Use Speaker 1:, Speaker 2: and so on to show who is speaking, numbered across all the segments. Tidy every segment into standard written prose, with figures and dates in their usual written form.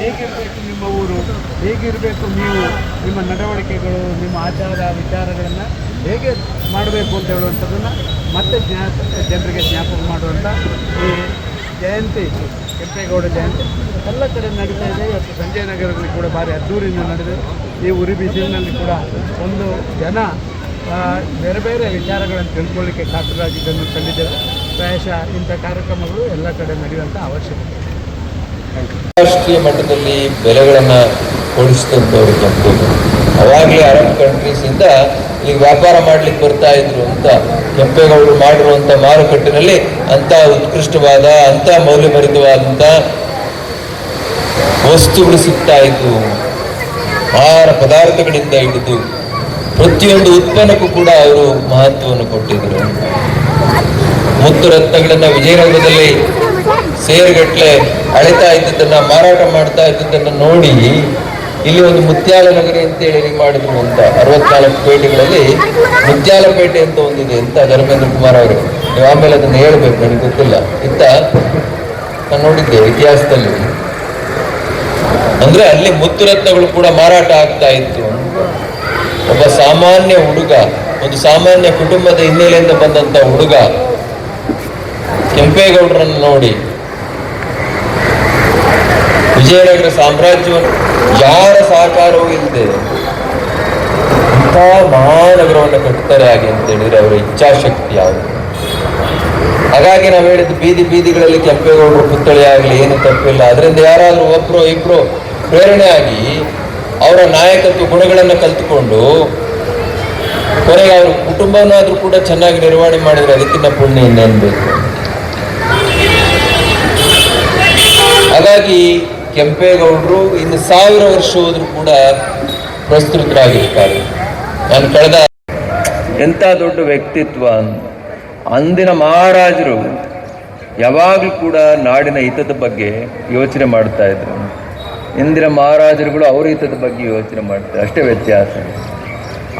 Speaker 1: ಹೇಗಿರಬೇಕು ನಿಮ್ಮ ಊರು, ಹೇಗಿರಬೇಕು ನೀವು, ನಿಮ್ಮ ನಡವಳಿಕೆಗಳು, ನಿಮ್ಮ ಆಚಾರ ವಿಚಾರಗಳನ್ನು ಹೇಗೆ ಮಾಡಬೇಕು ಅಂತ ಹೇಳುವಂಥದ್ದನ್ನು ಮತ್ತೆ ಜನರಿಗೆ ಜ್ಞಾಪಕ ಮಾಡುವಂಥ ಈ ಜಯಂತಿ, ಕೆಂಪೇಗೌಡ ಜಯಂತಿ ಎಲ್ಲ ಕಡೆ ನಡೀತಾ ಇದೆ. ಇವತ್ತು ಸಂಜಯ ನಗರದಲ್ಲಿ ಕೂಡ ಭಾರಿ ಅದ್ದೂರಿಯಿಂದ ನಡೆದಿದೆ. ಈ ಉರಿ ಬಿಸಿಲಿನಲ್ಲಿ ಕೂಡ ಒಂದು ಜನ ಬೇರೆ ಬೇರೆ ವಿಚಾರಗಳನ್ನು ತಿಳ್ಕೊಳ್ಳಿಕ್ಕೆ ಕಾತರಾಗಿದ್ದನ್ನು ಕಂಡಿದ್ದೇವೆ. ಪ್ರಾಯಶಃ ಇಂಥ ಕಾರ್ಯಕ್ರಮಗಳು ಎಲ್ಲ ಕಡೆ ನಡೆಯುವಂಥ ಅವಶ್ಯಕತೆ.
Speaker 2: ರಾಷ್ಟ್ರೀಯ ಮಟ್ಟದಲ್ಲಿ ಬೆಲೆಗಳನ್ನು ಕೊಡಿಸಿದಂಥವ್ರು ಕೆಂಪೇಗೌಡರು. ಅವಾಗಲೇ ಅರಬ್ ಕಂಟ್ರೀಸಿಂದ ಇಲ್ಲಿ ವ್ಯಾಪಾರ ಮಾಡಲಿಕ್ಕೆ ಬರ್ತಾ ಇದ್ರು ಅಂತ ಕೆಂಪೇಗೌಡರು ಮಾಡಿರುವಂಥ ಮಾರುಕಟ್ಟೆನಲ್ಲಿ ಅಂಥ ಉತ್ಕೃಷ್ಟವಾದ, ಅಂಥ ಮೌಲ್ಯಭರಿತವಾದಂಥ ವಸ್ತುಗಳು ಸಿಗ್ತಾ ಇದ್ವು. ಆಹಾರ ಪದಾರ್ಥಗಳಿಂದ ಹಿಡಿದು ಪ್ರತಿಯೊಂದು ಉತ್ಪನ್ನಕ್ಕೂ ಕೂಡ ಅವರು ಮಹತ್ವವನ್ನು ಕೊಟ್ಟಿದ್ರು. ಮುತ್ತು ರತ್ನಗಳನ್ನು ವಿಜಯನಗರದಲ್ಲಿ ಸೇರುಗಟ್ಟಲೆ ಅಳೆತಾ ಇದ್ದದನ್ನ, ಮಾರಾಟ ಮಾಡ್ತಾ ಇದ್ದದನ್ನು ನೋಡಿ ಇಲ್ಲಿ ಒಂದು ಮುತ್ಯಾಲ ನಗರಿ ಅಂತೇಳಿ ಮಾಡಿದ್ರು ಅಂತ. 64 ಪೇಟೆಗಳಲ್ಲಿ ಮುತ್ಯಾಲ ಪೇಟೆ ಅಂತ ಒಂದಿದೆ ಅಂತ ಧರ್ಮೇಂದ್ರ ಕುಮಾರ್ ಅವರು. ನೀವು ಆಮೇಲೆ ಅದನ್ನು ಹೇಳ್ಬೇಕು, ನನಗೆ ಗೊತ್ತಿಲ್ಲ. ನಾನು ನೋಡಿದ್ದೆ ಇತಿಹಾಸದಲ್ಲಿ. ಅಂದ್ರೆ ಅಲ್ಲಿ ಮುತ್ತು ರತ್ನಗಳು ಕೂಡ ಮಾರಾಟ ಆಗ್ತಾ ಇತ್ತು. ಒಬ್ಬ ಸಾಮಾನ್ಯ ಹುಡುಗ, ಒಂದು ಸಾಮಾನ್ಯ ಕುಟುಂಬದ ಹಿನ್ನೆಲೆಯಿಂದ ಬಂದಂತ ಹುಡುಗ ಕೆಂಪೇಗೌಡರನ್ನು ನೋಡಿ ವಿಜಯನಗರ ಸಾಮ್ರಾಜ್ಯವನ್ನು ಯಾರ ಸಹಕಾರವೂ ಇಲ್ಲದೆ ಇಂಥ ಮಹಾನಗರವನ್ನು ಕಟ್ತಾರೆ ಹಾಗೆ ಅಂತ ಹೇಳಿದ್ರೆ ಅವರ ಇಚ್ಛಾಶಕ್ತಿ ಯಾವುದು. ಹಾಗಾಗಿ ನಾವು ಹೇಳಿದ್ದು ಬೀದಿ ಬೀದಿಗಳಲ್ಲಿ ಕೆಂಪೇಗೌಡರು ಪುತ್ಥಳಿ ಆಗಲಿ ಏನು ತಪ್ಪಿಲ್ಲ. ಅದರಿಂದ ಯಾರಾದ್ರೂ ಒಬ್ರು ಇಬ್ರು ಪ್ರೇರಣೆ ಆಗಿ ಅವರ ನಾಯಕತ್ವ ಗುಣಗಳನ್ನು ಕಲ್ತುಕೊಂಡು ಕೊನೆಗೆ ಅವ್ರ ಕುಟುಂಬನಾದ್ರೂ ಕೂಡ ಚೆನ್ನಾಗಿ ನಿರ್ವಹಣೆ ಮಾಡಿದ್ರೆ ಅದಕ್ಕಿಂತ ಪುಣ್ಯ ಇನ್ನೇನು ಬೇಕು. ಹಾಗಾಗಿ ಕೆಂಪೇಗೌಡರು ಇನ್ನು 1000 ವರ್ಷ ಹೋದ್ರೂ ಕೂಡ ಪ್ರಸ್ತುತರಾಗಿರ್ತಾರೆ. ನಾನು ಕಳೆದ ಎಂಥ ದೊಡ್ಡ ವ್ಯಕ್ತಿತ್ವ. ಅಂದಿನ ಮಹಾರಾಜರು ಯಾವಾಗಲೂ ಕೂಡ ನಾಡಿನ ಹಿತದ ಬಗ್ಗೆ ಯೋಚನೆ ಮಾಡ್ತಾ ಇದ್ರು. ಇಂದಿನ ಮಹಾರಾಜರುಗಳು ಅವ್ರ ಹಿತದ ಬಗ್ಗೆ ಯೋಚನೆ ಮಾಡ್ತಾರೆ, ಅಷ್ಟೇ ವ್ಯತ್ಯಾಸ.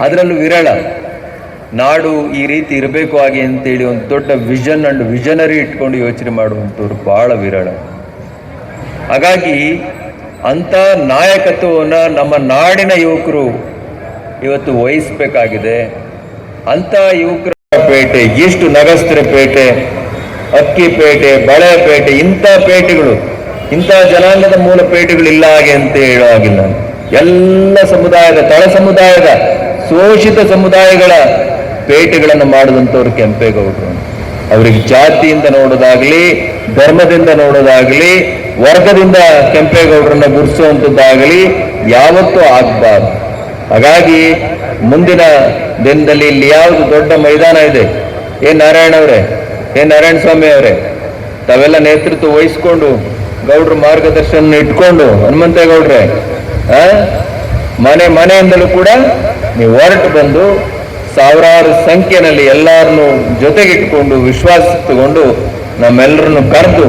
Speaker 2: ಅದರಲ್ಲೂ ವಿರಳ ನಾಡು ಈ ರೀತಿ ಇರಬೇಕು ಹಾಗೆ ಅಂತೇಳಿ ಒಂದು ದೊಡ್ಡ ವಿಷನ್ ಅಂಡ್ ವಿಷನರಿ ಇಟ್ಕೊಂಡು ಯೋಚನೆ ಮಾಡುವಂಥವ್ರು ಬಹಳ ವಿರಳ. ಹಾಗಾಗಿ ಅಂಥ ನಾಯಕತ್ವವನ್ನು ನಮ್ಮ ನಾಡಿನ ಯುವಕರು ಇವತ್ತು ವಹಿಸಬೇಕಾಗಿದೆ. ಅಂಥ ಯುವಕರ ಪೇಟೆ, ಎಷ್ಟು ನಗಸ್ತ್ರ ಪೇಟೆ, ಅಕ್ಕಿ ಪೇಟೆ, ಬಳೆ ಪೇಟೆ, ಇಂಥ ಪೇಟೆಗಳು, ಇಂಥ ಜನಾಂಗದ ಮೂಲ ಪೇಟೆಗಳಿಲ್ಲ ಹಾಗೆ ಅಂತ ಹೇಳೋ ಹಾಗಿಲ್ಲ. ಎಲ್ಲ ಸಮುದಾಯದ, ತಳ ಸಮುದಾಯದ, ಶೋಷಿತ ಸಮುದಾಯಗಳ ಪೇಟೆಗಳನ್ನು ಮಾಡಿದಂಥವ್ರು ಕೆಂಪೇಗೌಡರು. ಅವರಿಗೆ ಜಾತಿಯಿಂದ ನೋಡೋದಾಗ್ಲಿ, ಧರ್ಮದಿಂದ ನೋಡೋದಾಗ್ಲಿ, ವರ್ಗದಿಂದ ಕೆಂಪೇಗೌಡರನ್ನ ಗುರುಸುವಂಥದ್ದಾಗಲಿ ಯಾವತ್ತೂ ಆಗಬಾರ್ದು. ಹಾಗಾಗಿ ಮುಂದಿನ ದಿನದಲ್ಲಿ ಇಲ್ಲಿ ಯಾವುದು ದೊಡ್ಡ ಮೈದಾನ ಇದೆ, ನಾರಾಯಣ ಅವರೇ, ನಾರಾಯಣ ಸ್ವಾಮಿ ಅವರೇ, ತಾವೆಲ್ಲ ನೇತೃತ್ವ ವಹಿಸ್ಕೊಂಡು ಗೌಡ್ರ ಮಾರ್ಗದರ್ಶನ ಇಟ್ಕೊಂಡು, ಹನುಮಂತೇಗೌಡ್ರೆ ಮನೆಯಿಂದಲೂ ಕೂಡ ನೀವು ಹೊರಟು ಬಂದು ಸಾವಿರಾರು ಸಂಖ್ಯೆಯಲ್ಲಿ ಎಲ್ಲರನ್ನು ಜೊತೆಗಿಟ್ಕೊಂಡು ವಿಶ್ವಾಸ ತಗೊಂಡು ನಮ್ಮೆಲ್ಲರನ್ನು ಕರೆದು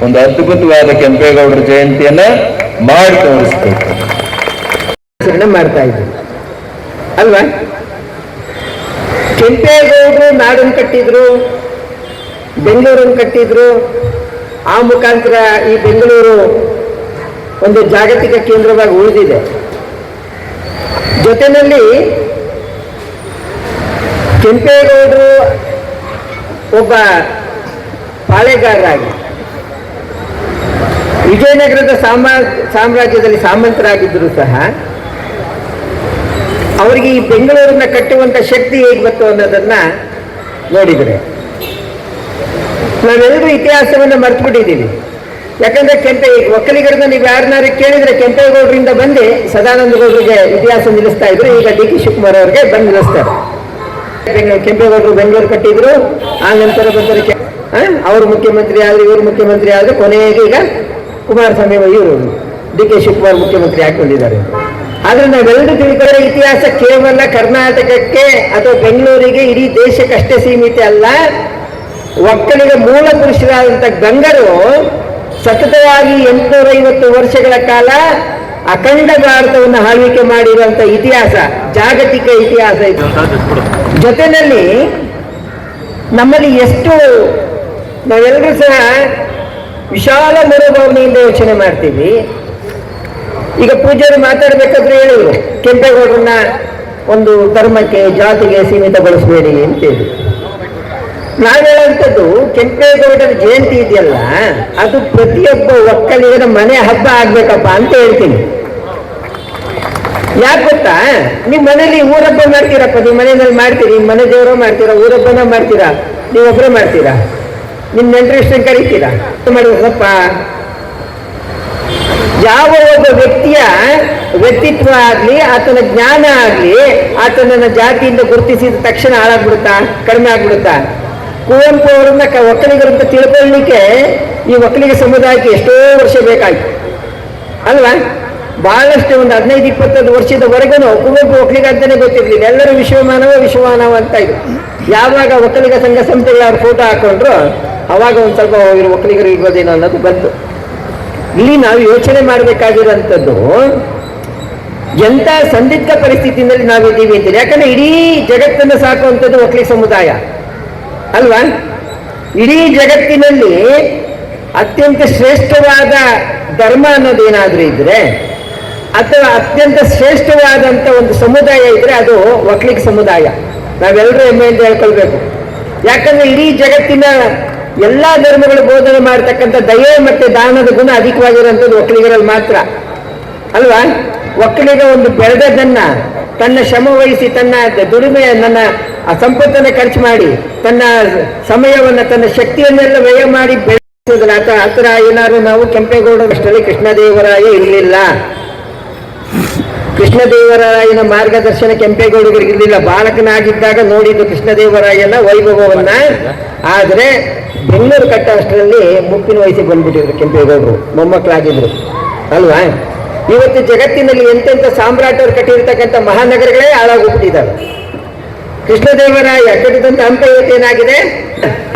Speaker 2: ಒಂದು ಅದ್ಭುತವಾದ ಕೆಂಪೇಗೌಡರ ಜಯಂತಿಯನ್ನ ಮಾಡಿ ತೋರಿಸ್ಬೇಕು
Speaker 3: ಮಾಡ್ತಾ ಇದ್ರು ಅಲ್ವಾ. ಕೆಂಪೇಗೌಡರು ನಾಡನ್ನು ಕಟ್ಟಿದ್ರು, ಬೆಂಗಳೂರನ್ನು ಕಟ್ಟಿದ್ರು. ಆ ಮುಖಾಂತರ ಈ ಬೆಂಗಳೂರು ಒಂದು ಜಾಗತಿಕ ಕೇಂದ್ರವಾಗಿ ಉಳಿದಿದೆ. ಜೊತೆಯಲ್ಲಿ ಕೆಂಪೇಗೌಡರು ಒಬ್ಬ ಪಾಳೆಗಾರರಾಗಿ ವಿಜಯನಗರದ ಸಾಮ್ರಾಜ್ಯದಲ್ಲಿ ಸಾಮಂತರಾಗಿದ್ದರೂ ಸಹ ಅವರಿಗೆ ಈ ಬೆಂಗಳೂರನ್ನ ಕಟ್ಟುವಂತ ಶಕ್ತಿ ಹೇಗೆ ಬಂತು ಅನ್ನೋದನ್ನ ನೋಡಿದರೆ ನಾವೆಲ್ಲರೂ ಇತಿಹಾಸವನ್ನು ಮರ್ತ್ಬಿಟ್ಟಿದ್ದೀವಿ. ಯಾಕಂದ್ರೆ ಒಕ್ಕಲಿಗರನ್ನ ನೀವು ಯಾರನ್ನಾರು ಕೇಳಿದ್ರೆ ಕೆಂಪೇಗೌಡರಿಂದ ಬಂದು ಸದಾನಂದ ಗೌಡರಿಗೆ ಇತಿಹಾಸ ನಿಲ್ಲಿಸ್ತಾ ಇದ್ರು. ಈಗ ಡಿ ಕೆ ಶಿವಕುಮಾರ್ ಅವ್ರಿಗೆ ಬಂದು ನಿಲ್ಲಿಸ್ತಾರೆ. ಕೆಂಪೇಗೌಡರು ಬೆಂಗಳೂರು ಕಟ್ಟಿದ್ರು, ಆ ನಂತರ ಬಂದರೆ ಅವರು ಮುಖ್ಯಮಂತ್ರಿ ಆದ್ರೆ, ಇವರು ಮುಖ್ಯಮಂತ್ರಿ ಆದ್ರೆ, ಕೊನೆಗೆ ಈಗ ಕುಮಾರಸ್ವಾಮಿ ಇವರು ಡಿ ಕೆ ಶಿವಕುಮಾರ್ ಮುಖ್ಯಮಂತ್ರಿ ಹಾಕೊಂಡಿದ್ದಾರೆ. ಆದ್ರೆ ನಾವೆಲ್ಲರೂ ತಿಳ್ಕೊಂಡ್ರೆ ಇತಿಹಾಸ ಕೇವಲ ಕರ್ನಾಟಕಕ್ಕೆ ಅಥವಾ ಬೆಂಗಳೂರಿಗೆ, ಇಡೀ ದೇಶಕ್ಕಷ್ಟೇ ಸೀಮಿತ ಅಲ್ಲ. ಒಕ್ಕಲಿಗ ಮೂಲ ಪುರುಷರಾದಂಥ ಗಂಗರು ಸತತವಾಗಿ 850 ವರ್ಷಗಳ ಕಾಲ ಅಖಂಡ ಭಾರತವನ್ನು ಆಳ್ವಿಕೆ ಮಾಡಿರುವಂತ ಇತಿಹಾಸ, ಜಾಗತಿಕ ಇತಿಹಾಸ ಇದು. ಜೊತೆಯಲ್ಲಿ ನಮ್ಮಲ್ಲಿ ಎಷ್ಟು ನಾವೆಲ್ಲರೂ ಸಹ ವಿಶಾಲ ಮನೋಭಾವನೆಯಿಂದ ಯೋಚನೆ ಮಾಡ್ತೀವಿ. ಈಗ ಪೂಜಾರಿ ಮಾತಾಡ್ಬೇಕಾದ್ರೆ ಹೇಳಿದ್ರು ಕೆಂಪೇಗೌಡರನ್ನ ಒಂದು ಧರ್ಮಕ್ಕೆ ಜಾತಿಗೆ ಸೀಮಿತಗೊಳಿಸಬೇಡಿ ಅಂತ ಹೇಳಿ. ನಾವು ಹೇಳುವಂಥದ್ದು ಕೆಂಪೇಗೌಡರ ಜಯಂತಿ ಇದೆಯಲ್ಲ, ಅದು ಪ್ರತಿಯೊಬ್ಬ ಒಕ್ಕಲಿಗರ ಮನೆ ಹಬ್ಬ ಆಗ್ಬೇಕಪ್ಪ ಅಂತ ಹೇಳ್ತೀನಿ. ಯಾಕೆ ಗೊತ್ತಾ, ನಿಮ್ಮ ಮನೇಲಿ ಊರಬ್ಬ ಮಾಡ್ತೀರಪ್ಪ, ನಿಮ್ಮ ಮನೆಯಲ್ಲಿ ಮಾಡ್ತೀರಿ, ನಿಮ್ಮ ಮನೆ ದೇವರ ಮಾಡ್ತೀರಾ, ಊರಬ್ಬನ ಮಾಡ್ತೀರಾ, ನೀವೊಬ್ಬರೇ ಮಾಡ್ತೀರಾ, ನಿಮ್ಮ ನೆಂಟರಿಷ್ಟನ್ನು ಕರಿತೀರಾ ಮಾಡಿದ್ರಪ್ಪ. ಯಾವ ಒಬ್ಬ ವ್ಯಕ್ತಿಯ ವ್ಯಕ್ತಿತ್ವ ಆಗ್ಲಿ, ಆತನ ಜ್ಞಾನ ಆಗ್ಲಿ, ಆತನನ್ನ ಜಾತಿಯಿಂದ ಗುರುತಿಸಿದ ತಕ್ಷಣ ಹಾಳಾಗ್ಬಿಡುತ್ತಾ, ಕಡಿಮೆ ಆಗ್ಬಿಡುತ್ತಾ? ಕುವೆಂಪು ಅವರನ್ನ ಒಕ್ಕಲಿಗರಂತ ತಿಳ್ಕೊಳ್ಳಿಕ್ಕೆ ಈ ಒಕ್ಕಲಿಗ ಸಮುದಾಯಕ್ಕೆ ಎಷ್ಟೋ ವರ್ಷ ಬೇಕಾಯ್ತು ಅಲ್ವಾ? ಬಹಳಷ್ಟು ಒಂದು 15-20 ವರ್ಷದವರೆಗೂ ಕುವೆಂಪು ಒಕ್ಕಲಿಗ ಅಂತಾನೆ ಗೊತ್ತಿರ್ಲಿಲ್ಲ. ಎಲ್ಲರೂ ವಿಶ್ವಮಾನವ ಅಂತ ಇದ್ರು. ಯಾವಾಗ ಒಕ್ಕಲಿಗ ಸಂಘ ಸಂಸ್ಥೆಗಳ ಅವ್ರ ಫೋಟೋ ಹಾಕೊಂಡ್ರು ಅವಾಗ ಒಂದು ಸ್ವಲ್ಪ ಇವರು ಒಕ್ಕಲಿಗರು ಇರ್ಬೋದೇನೋ ಅನ್ನೋದು ಬಂತು. ಇಲ್ಲಿ ನಾವು ಯೋಚನೆ ಮಾಡಬೇಕಾಗಿರೋಂಥದ್ದು ಎಂಥ ಸಂದಿಗ್ಧ ಪರಿಸ್ಥಿತಿಯಲ್ಲಿ ನಾವಿದ್ದೀವಿ ಅಂತೀರಿ. ಯಾಕಂದ್ರೆ ಇಡೀ ಜಗತ್ತನ್ನು ಸಾಕುವಂಥದ್ದು ಒಕ್ಕಲಿಗ ಸಮುದಾಯ ಅಲ್ವಾ? ಇಡೀ ಜಗತ್ತಿನಲ್ಲಿ ಅತ್ಯಂತ ಶ್ರೇಷ್ಠವಾದ ಧರ್ಮ ಅನ್ನೋದೇನಾದ್ರೂ ಇದ್ರೆ, ಅಥವಾ ಅತ್ಯಂತ ಶ್ರೇಷ್ಠವಾದಂಥ ಒಂದು ಸಮುದಾಯ ಇದ್ರೆ ಅದು ಒಕ್ಕಲಿಗ ಸಮುದಾಯ. ನಾವೆಲ್ಲರೂ ಹೆಮ್ಮೆಯಿಂದ ಹೇಳ್ಕೊಳ್ಬೇಕು. ಯಾಕಂದ್ರೆ ಇಡೀ ಜಗತ್ತಿನ ಎಲ್ಲಾ ಧರ್ಮಗಳು ಬೋಧನೆ ಮಾಡತಕ್ಕಂಥ ದಯೆ ಮತ್ತೆ ದಾನದ ಗುಣ ಅಧಿಕವಾಗಿರುವಂಥದ್ದು ಒಕ್ಕಲಿಗರಲ್ಲಿ ಮಾತ್ರ ಅಲ್ವಾ? ಒಕ್ಕಲಿಗ ಒಂದು ಬೆಳೆದದನ್ನ ತನ್ನ ಶ್ರಮ ವಹಿಸಿ, ತನ್ನ ದುಡಿಮೆ, ನನ್ನ ಸಂಪತ್ತನ್ನು ಖರ್ಚು ಮಾಡಿ, ತನ್ನ ಸಮಯವನ್ನ, ತನ್ನ ಶಕ್ತಿಯನ್ನೆಲ್ಲ ವ್ಯಯ ಮಾಡಿ ಬೆಳೆಸೋದಿಲ್ಲ. ಆ ಥರ ಏನಾದ್ರು ನಾವು ಕೆಂಪೇಗೌಡರಷ್ಟರಲ್ಲಿ ಕೃಷ್ಣದೇವರಾಯ ಇರಲಿಲ್ಲ. ಕೃಷ್ಣದೇವರಾಯನ ಮಾರ್ಗದರ್ಶನ ಕೆಂಪೇಗೌಡರಿಗೆ ಇರಲಿಲ್ಲ. ಬಾಲಕನಾಗಿದ್ದಾಗ ನೋಡಿದ್ದು ಕೃಷ್ಣದೇವರಾಯನ ವೈಭವವನ್ನ. ಆದರೆ ಬೆಂಗಳೂರು ಕಟ್ಟ ಅಷ್ಟರಲ್ಲಿ ಮುಪ್ಪಿನ ವಯಸ್ಸಿಗೆ ಬಂದ್ಬಿಟ್ಟಿದ್ರು ಕೆಂಪೇಗೌಡರು, ಮೊಮ್ಮಕ್ಕಳಾಗಿದ್ರು ಅಲ್ವಾ? ಇವತ್ತು ಜಗತ್ತಿನಲ್ಲಿ ಎಂತೆಂಥ ಸಾಮ್ರಾಟರು ಕಟ್ಟಿರ್ತಕ್ಕಂಥ ಮಹಾನಗರಗಳೇ ಹಾಳಾಗೋಗ್ಬಿಟ್ಟಿದ್ದಾವೆ. ಕೃಷ್ಣದೇವರಾಯ ಕಟ್ಟಿದಂಥ ಹಂಪ ಇವತ್ತೇನಾಗಿದೆ.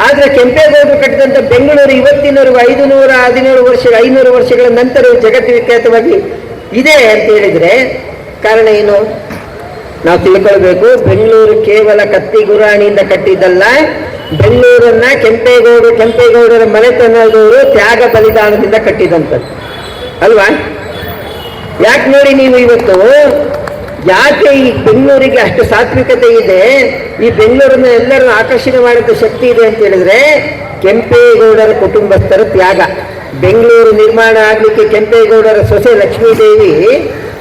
Speaker 3: ಆದ್ರೆ ಕೆಂಪೇಗೌಡರು ಕಟ್ಟಿದಂಥ ಬೆಂಗಳೂರು ಇವತ್ತಿನವರೆಗೂ 500 ವರ್ಷಗಳ ನಂತರ ಜಗತ್ತು ವಿಖ್ಯಾತವಾಗಿ ಇದೆ ಅಂತ ಹೇಳಿದ್ರೆ ಕಾರಣ ಏನು ನಾವು ತಿಳ್ಕೊಳ್ಬೇಕು. ಬೆಂಗಳೂರು ಕೇವಲ ಕತ್ತಿ ಗುರಾಣಿಯಿಂದ ಕಟ್ಟಿದ್ದಲ್ಲ. ಬೆಂಗಳೂರನ್ನ ಕೆಂಪೇಗೌಡರ ಮನೆತನದವರು ತ್ಯಾಗ ಬಲಿದಾನದಿಂದ ಕಟ್ಟಿದಂಥದ್ದು ಅಲ್ವಾ? ಯಾಕೆ ನೋಡಿ ನೀವು ಇವತ್ತು ಯಾಕೆ ಈ ಬೆಂಗಳೂರಿಗೆ ಅಷ್ಟು ಸಾತ್ವಿಕತೆ ಇದೆ, ಈ ಬೆಂಗಳೂರನ್ನ ಎಲ್ಲರನ್ನು ಆಕರ್ಷಣೆ ಮಾಡಿದ ಶಕ್ತಿ ಇದೆ ಅಂತ ಹೇಳಿದ್ರೆ ಕೆಂಪೇಗೌಡರ ಕುಟುಂಬಸ್ಥರ ತ್ಯಾಗ. ಬೆಂಗಳೂರು ನಿರ್ಮಾಣ ಆಗ್ಲಿಕ್ಕೆ ಕೆಂಪೇಗೌಡರ ಸೊಸೆ ಲಕ್ಷ್ಮೀದೇವಿ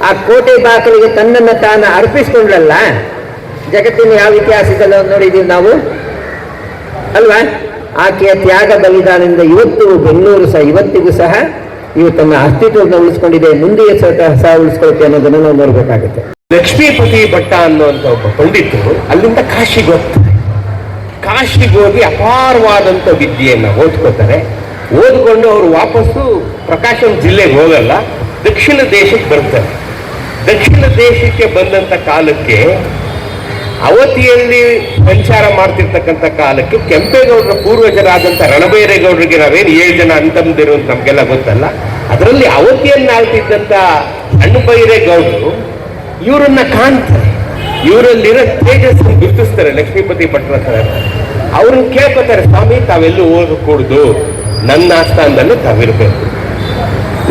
Speaker 3: ಆ ಕೋಟೆ ಬಾಕಲಿಗೆ ತನ್ನನ್ನು ತಾನು ಅರ್ಪಿಸ್ಕೊಂಡ್ಲಲ್ಲ. ಜಗತ್ತಿನ ಯಾವ ಇತಿಹಾಸದಲ್ಲಿ ನೋಡಿದೀವಿ ನಾವು ಅಲ್ವಾ? ಆಕೆಯ ತ್ಯಾಗ ಬಲಿದಾನದಿಂದ ಇವತ್ತು ಬೆಂಗಳೂರು ಇವತ್ತಿಗೂ ಸಹ ತನ್ನ ಅಸ್ತಿತ್ವವನ್ನು ಉಳಿಸ್ಕೊಂಡಿದೆ, ಮುಂದೆಯೇ ಸಹ ಉಳಿಸ್ಕೊಳುತ್ತೆ ಅನ್ನೋದನ್ನು ನಾವು ನೋಡ್ಬೇಕಾಗುತ್ತೆ.
Speaker 4: ಲಕ್ಷ್ಮೀಪತಿ ಭಟ್ಟ ಅನ್ನುವಂಥ ಒಬ್ಬ ಪಂಡಿತರು ಅಲ್ಲಿಂದ ಕಾಶಿಗೆ ಹೋಗ್ತಾರೆ. ಕಾಶಿಗೆ ಹೋಗಿ ಅಪಾರವಾದಂಥ ವಿದ್ಯೆಯನ್ನು ಓದ್ಕೋತಾರೆ. ಓದ್ಕೊಂಡು ಅವರು ವಾಪಸ್ಸು ಪ್ರಕಾಶಂ ಜಿಲ್ಲೆಗೆ ಹೋಗಲ್ಲ, ದಕ್ಷಿಣ ದೇಶಕ್ಕೆ ಬರ್ತಾರೆ. ದಕ್ಷಿಣ ದೇಶಕ್ಕೆ ಬಂದಂಥ ಕಾಲಕ್ಕೆ, ಅವತಿಯಲ್ಲಿ ಸಂಚಾರ ಮಾಡ್ತಿರ್ತಕ್ಕಂಥ ಕಾಲಕ್ಕೆ ಕೆಂಪೇಗೌಡರ ಪೂರ್ವಜರಾದಂಥ ರಣಬೈರೇಗೌಡರಿಗೆ ನಾವೇನು 7 ಜನ ಅಂತಂದಿರು ಅಂತ ನಮಗೆಲ್ಲ ಗೊತ್ತಲ್ಲ, ಅದರಲ್ಲಿ ಅವತಿಯನ್ನು ಆಳ್ತಿದ್ದಂಥ ರಣಬೈರೇಗೌಡರು ಇವರನ್ನ ಕಾಣ್ತಾರೆ. ಇವರಲ್ಲಿರೋ ತೇಜಸ್ಸನ್ನು ಗುರುತಿಸ್ತಾರೆ ಲಕ್ಷ್ಮೀಪತಿ ಭಟ್ರ ಹತ್ರ. ಅವ್ರನ್ನ ಕೇಳ್ಕೊತಾರೆ, ಸ್ವಾಮಿ ತಾವೆಲ್ಲೂ ಹೋಗಕೂಡ್ದು, ನನ್ನ ಆಸ್ಥಾನದಲ್ಲಿ ತಾವಿರ್ಬೇಕು.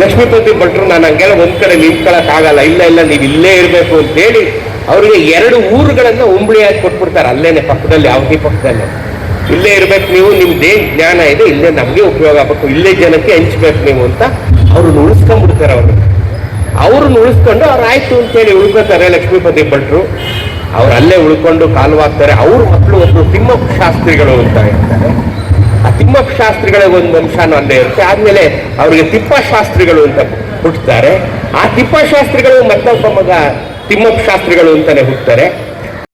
Speaker 4: ಲಕ್ಷ್ಮೀಪತಿ ಭಟ್ರು ನಾನು ಹಂಗೆಲ್ಲ ಒಂದ್ ಕಡೆ ನಿಂತ್ಕೊಳ್ಳೋಕ್ಕಾಗಲ್ಲ, ಇಲ್ಲ ನೀವು ಇಲ್ಲೇ ಇರಬೇಕು ಅಂತೇಳಿ ಅವರಿಗೆ 2 ಊರುಗಳನ್ನ ಉಂಬಳಿಯಾಗಿ ಕೊಟ್ಬಿಡ್ತಾರೆ. ಅಲ್ಲೇನೆ ಪಕ್ಕದಲ್ಲಿ, ಅವಧಿ ಪಕ್ಕದಲ್ಲೇ ಇಲ್ಲೇ ಇರ್ಬೇಕು ನೀವು, ನಿಮ್ದೇನ್ ಜ್ಞಾನ ಇದೆ ಇಲ್ಲೇ ನಮ್ಗೆ ಉಪಯೋಗ ಆಗ್ಬೇಕು, ಇಲ್ಲೇ ಜನಕ್ಕೆ ಹಂಚ್ಬೇಕು ನೀವು ಅಂತ ಅವ್ರನ್ನ ಉಳಿಸ್ಕೊಂಡ್ಬಿಡ್ತಾರೆ. ಅವ್ರನ್ನ ಉಳಿಸ್ಕೊಂಡು ಅವ್ರು ಆಯ್ತು ಅಂತೇಳಿ ಉಳ್ಕೋತಾರೆ ಲಕ್ಷ್ಮೀಪತಿ ಭಟ್ರು. ಅವ್ರು ಅಲ್ಲೇ ಉಳ್ಕೊಂಡು ಕಾಲವಾಗ್ತಾರೆ. ಅವ್ರ ಮಕ್ಕಳು ಒಬ್ರು ತಿಮ್ಮಪ್ಪ ಶಾಸ್ತ್ರಿಗಳು ಅಂತ ಇರ್ತಾರೆ. ಆ ತಿಮ್ಮಪ್ಪ ಶಾಸ್ತ್ರಿಗಳಿಗೆ ಒಂದು ವಂಶನೂ ಅಲ್ಲೇ ಇರುತ್ತೆ. ಆದ್ಮೇಲೆ ಅವ್ರಿಗೆ ತಿಪ್ಪಶಾಸ್ತ್ರಿಗಳು ಅಂತ ಹುಟ್ಟುತ್ತಾರೆ. ಆ ತಿಪ್ಪಶಾಸ್ತ್ರಿಗಳು ಮತ್ತೊಬ್ಬ ಮಗ ತಿಮ್ಮಪ್ಪ ಶಾಸ್ತ್ರಿಗಳು ಅಂತಾನೆ ಹುಟ್ಟುತ್ತಾರೆ.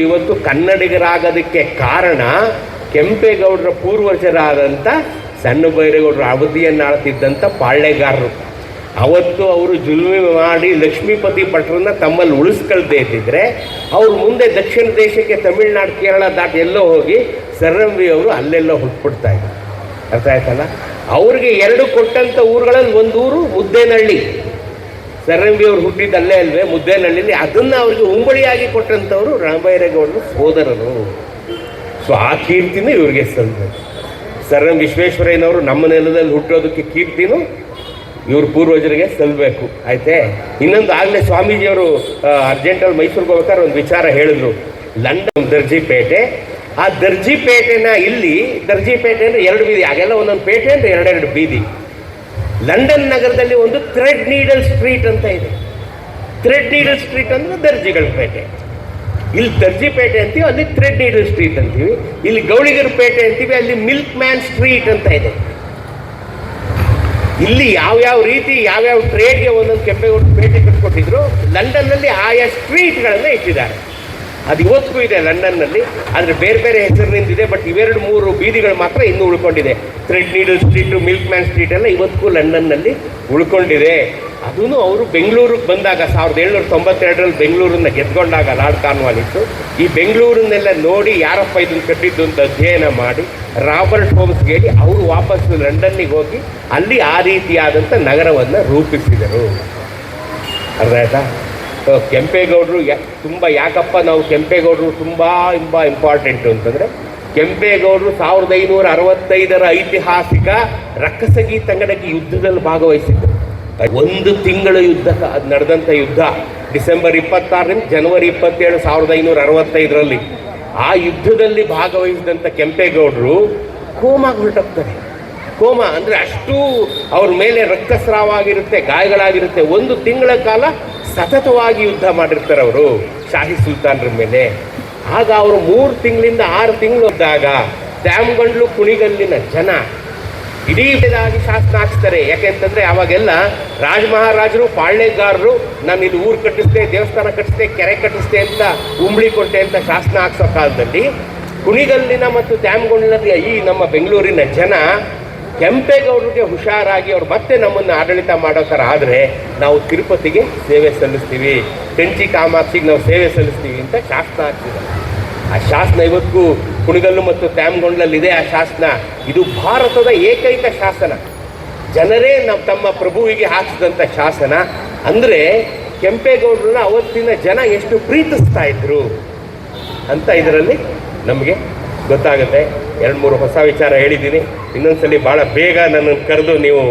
Speaker 4: ಇವತ್ತು ಕನ್ನಡಿಗರಾಗೋದಕ್ಕೆ ಕಾರಣ ಕೆಂಪೇಗೌಡರ ಪೂರ್ವಜರಾದಂಥ ಸಣ್ಣ ಬೈರೇಗೌಡರ ಅವಧಿಯನ್ನು ಆಳ್ತಿದ್ದಂಥ ಪಾಳ್ಯಗಾರರು. ಅವತ್ತು ಅವರು ಜುಲ್ಮೆ ಮಾಡಿ ಲಕ್ಷ್ಮೀಪತಿ ಭಟ್ರನ್ನ ತಮ್ಮಲ್ಲಿ ಉಳಿಸ್ಕೊಳ್ದೇ ಇದ್ದಿದ್ರೆ ಅವ್ರು ಮುಂದೆ ದಕ್ಷಿಣ ದೇಶಕ್ಕೆ ತಮಿಳ್ನಾಡು, ಕೇರಳ ದಾಟಿ ಎಲ್ಲೋ ಹೋಗಿ ಸರ್ರಂವಿ ಅವರು ಅಲ್ಲೆಲ್ಲೋ ಹುಟ್ಬಿಡ್ತಾ ಇದ್ರು. ಅರ್ಥ ಆಯ್ತಲ್ಲ? ಅವ್ರಿಗೆ 2 ಕೊಟ್ಟಂಥ ಊರುಗಳಲ್ಲಿ ಒಂದು ಊರು ಮುದ್ದೇನಹಳ್ಳಿ. ಸರ್ರಂವಿ ಅವ್ರು ಹುಟ್ಟಿದ್ದು ಅಲ್ಲೇ ಅಲ್ವೇ, ಮುದ್ದೇನಹಳ್ಳಿಲಿ. ಅದನ್ನು ಅವ್ರಿಗೆ ಉಂಬಳಿಯಾಗಿ ಕೊಟ್ಟಂಥವ್ರು ರಣಬೈರೇಗೌಡರು ಸೋದರರು. ಸೊ ಆ ಕೀರ್ತಿನೂ ಇವ್ರಿಗೆ ಸಂದ. ಸರ್ ಎಂ ವಿಶ್ವೇಶ್ವರಯ್ಯನವರು ನಮ್ಮ ನೆಲದಲ್ಲಿ ಹುಟ್ಟೋದಕ್ಕೆ ಕೀರ್ತಿನೂ ಇವ್ರ ಪೂರ್ವಜರಿಗೆ ಸಲ್ಲಬೇಕು. ಆಯ್ತೆ. ಇನ್ನೊಂದು ಆಗಲೇ ಸ್ವಾಮೀಜಿಯವರು ಅರ್ಜೆಂಟಲ್ಲಿ ಮೈಸೂರಿಗೆ ಹೋಗ್ಬೇಕಾದ್ರೆ ಒಂದು ವಿಚಾರ ಹೇಳಿದ್ರು. ಲಂಡನ್ ದರ್ಜಿಪೇಟೆ, ಆ ದರ್ಜಿಪೇಟೆನ ಇಲ್ಲಿ ದರ್ಜಿಪೇಟೆ ಅಂದರೆ 2 ಬೀದಿ, ಆಗೆಲ್ಲ ಒಂದೊಂದು ಪೇಟೆ ಅಂದರೆ 2 ಬೀದಿ. ಲಂಡನ್ ನಗರದಲ್ಲಿ ಒಂದು ಥ್ರೆಡ್ ನೀಡಲ್ ಸ್ಟ್ರೀಟ್ ಅಂತ ಇದೆ. ಥ್ರೆಡ್ ನೀಡಲ್ ಸ್ಟ್ರೀಟ್ ಅಂದರೆ ದರ್ಜಿಗಳ ಪೇಟೆ. ಇಲ್ಲಿ ದರ್ಜಿಪೇಟೆ ಅಂತೀವಿ, ಅಲ್ಲಿ ಥ್ರೆಡ್ ನೀಡಲ್ ಸ್ಟ್ರೀಟ್ ಅಂತೀವಿ. ಇಲ್ಲಿ ಗೌಳಿಗರ ಪೇಟೆ ಅಂತೀವಿ, ಅಲ್ಲಿ ಮಿಲ್ಕ್ ಮ್ಯಾನ್ ಸ್ಟ್ರೀಟ್ ಅಂತ ಇದೆ. ಇಲ್ಲಿ ಯಾವ್ಯಾವ ರೀತಿ ಯಾವ್ಯಾವ ಟ್ರೇಡ್ಗೆ ಒಂದೊಂದು ಕೆಂಪೇಗೌಡ ಪೇಟೆ ಕಟ್ಕೊಟ್ಟಿದ್ರು, ಲಂಡನ್ನಲ್ಲಿ ಆಯಾ ಸ್ಟ್ರೀಟ್ಗಳನ್ನು ಇಟ್ಟಿದ್ದಾರೆ. ಅದು ಇವತ್ತಿಗೂ ಇದೆ ಲಂಡನ್ನಲ್ಲಿ, ಆದರೆ ಬೇರೆ ಬೇರೆ ಹೆಸರಿನಿಂದಿದೆ. ಬಟ್ ಇವೆರಡು 3 ಬೀದಿಗಳು ಮಾತ್ರ ಇನ್ನೂ ಉಳ್ಕೊಂಡಿದೆ. Threadneedle Street, milk man street ಎಲ್ಲ ಇವತ್ತಿಗೂ ಲಂಡನ್ನಲ್ಲಿ ಉಳ್ಕೊಂಡಿದೆ. ಅದೂ ಅವರು ಬೆಂಗಳೂರಿಗೆ ಬಂದಾಗ 1792ರಲ್ಲಿ ಬೆಂಗಳೂರನ್ನ ಗೆದ್ಕೊಂಡಾಗ ಲಾರ್ಡ್ ಕಾರ್ನ್ವಾಲಿಸ್ ಈ ಬೆಂಗಳೂರನ್ನೆಲ್ಲ ನೋಡಿ ಯಾರಪ್ಪ ಇದನ್ನು ಕಟ್ಟಿದ್ದು ಅಂತ ಅಧ್ಯಯನ ಮಾಡಿ ರಾಬರ್ಟ್ ಹೋಮ್ಸ್ ಹೇಳಿ ಅವರು ವಾಪಸ್ ಲಂಡನ್ನಿಗೆ ಹೋಗಿ ಅಲ್ಲಿ ಆ ರೀತಿಯಾದಂಥ ನಗರವನ್ನು ರೂಪಿಸಿದರು. ಅರ್ಥ ಆಯ್ತಾ? ಕೆಂಪೇಗೌಡರು ತುಂಬ ಯಾಕಪ್ಪ ನಾವು ಕೆಂಪೇಗೌಡರು ತುಂಬ ಇಂಪಾರ್ಟೆಂಟು ಅಂತಂದರೆ, ಕೆಂಪೇಗೌಡರು 1565ರ ಐತಿಹಾಸಿಕ ರಕ್ಕಸಗಿ ತಂಗಡಗಿ ಯುದ್ಧದಲ್ಲಿ ಭಾಗವಹಿಸಿದ್ದರು. 1 ತಿಂಗಳ ಯುದ್ಧ ಅದು ನಡೆದಂಥ ಯುದ್ಧ. ಡಿಸೆಂಬರ್ 26ರಿಂದ ಜನವರಿ 27, 1565ರಲ್ಲಿ ಆ ಯುದ್ಧದಲ್ಲಿ ಭಾಗವಹಿಸಿದಂಥ ಕೆಂಪೇಗೌಡರು ಕೋಮಾಗಿ ಹೊರಟೋಗ್ತಾರೆ. ಕೋಮಾ ಅಂದರೆ ಅಷ್ಟು ಅವ್ರ ಮೇಲೆ ರಕ್ತಸ್ರಾವ ಆಗಿರುತ್ತೆ, ಗಾಯಗಳಾಗಿರುತ್ತೆ. 1 ತಿಂಗಳ ಕಾಲ ಸತತವಾಗಿ ಯುದ್ಧ ಮಾಡಿರ್ತಾರೆ ಅವರು ಶಾಹಿ ಸುಲ್ತಾನರ ಮೇಲೆ. ಆಗ ಅವರು 3 ತಿಂಗಳಿಂದ 6 ತಿಂಗಳು ಇದ್ದಾಗ ತ್ಯಾಮಗಂಡ್ಲು ಕುಣಿಗಲ್ಲಿನ ಜನ ಇಡೀ ವಿಧವಾಗಿ ಶಾಸನ ಹಾಕ್ಸ್ತಾರೆ. ಯಾಕೆಂತಂದರೆ ಅವಾಗೆಲ್ಲ ಮಹಾರಾಜರು ಪಾಳ್ಯಗಾರರು ನಾನು ಇಲ್ಲಿ ಊರು ಕಟ್ಟಿಸ್ತೆ, ದೇವಸ್ಥಾನ ಕಟ್ಟಿಸ್ತೆ, ಕೆರೆ ಕಟ್ಟಿಸ್ತೆ ಅಂತ ಉಂಬಳಿ ಕೊಟ್ಟೆ ಅಂತ ಶಾಸನ ಹಾಕ್ಸೋ ಕಾಲದಲ್ಲಿ ಕುಣಿಗಲ್ಲಿನ ಮತ್ತು ತ್ಯಾಮಗಂಡ್ಲಿನ ಈ ನಮ್ಮ ಬೆಂಗಳೂರಿನ ಜನ ಕೆಂಪೇಗೌಡರಿಗೆ ಹುಷಾರಾಗಿ ಅವ್ರು ಮತ್ತೆ ನಮ್ಮನ್ನು ಆಡಳಿತ ಮಾಡೋ ಥರ ಆದರೆ ನಾವು ತಿರುಪತಿಗೆ ಸೇವೆ ಸಲ್ಲಿಸ್ತೀವಿ, ಕಂಚಿ ಕಾಮಾಕ್ಷಿಗೆ ನಾವು ಸೇವೆ ಸಲ್ಲಿಸ್ತೀವಿ ಅಂತ ಶಾಸನ ಹಾಕ್ತಿದ್ದಾರೆ. ಆ ಶಾಸನ ಇವತ್ತಿಗೂ ಕುಣಿಗಲ್ಲು ಮತ್ತು ತ್ಯಾಮಗೊಂಡ್ಲಲ್ಲಿದೆ. ಆ ಶಾಸನ ಇದು ಭಾರತದ ಏಕೈಕ ಶಾಸನ, ಜನರೇ ತಮ್ಮ ಪ್ರಭುವಿಗೆ ಹಾಕಿಸಿದಂಥ ಶಾಸನ. ಅಂದರೆ ಕೆಂಪೇಗೌಡರನ್ನ ಅವತ್ತಿನ ಜನ ಎಷ್ಟು ಪ್ರೀತಿಸ್ತಾ ಇದ್ರು ಅಂತ ಇದರಲ್ಲಿ ನಮಗೆ ಗೊತ್ತಾಗುತ್ತೆ. 2-3 ಹೊಸ ವಿಚಾರ ಹೇಳಿದ್ದೀನಿ. ಇನ್ನೊಂದ್ಸಲಿ ಭಾಳ ಬೇಗ ನನ್ನನ್ನು ಕರೆದು ನೀವು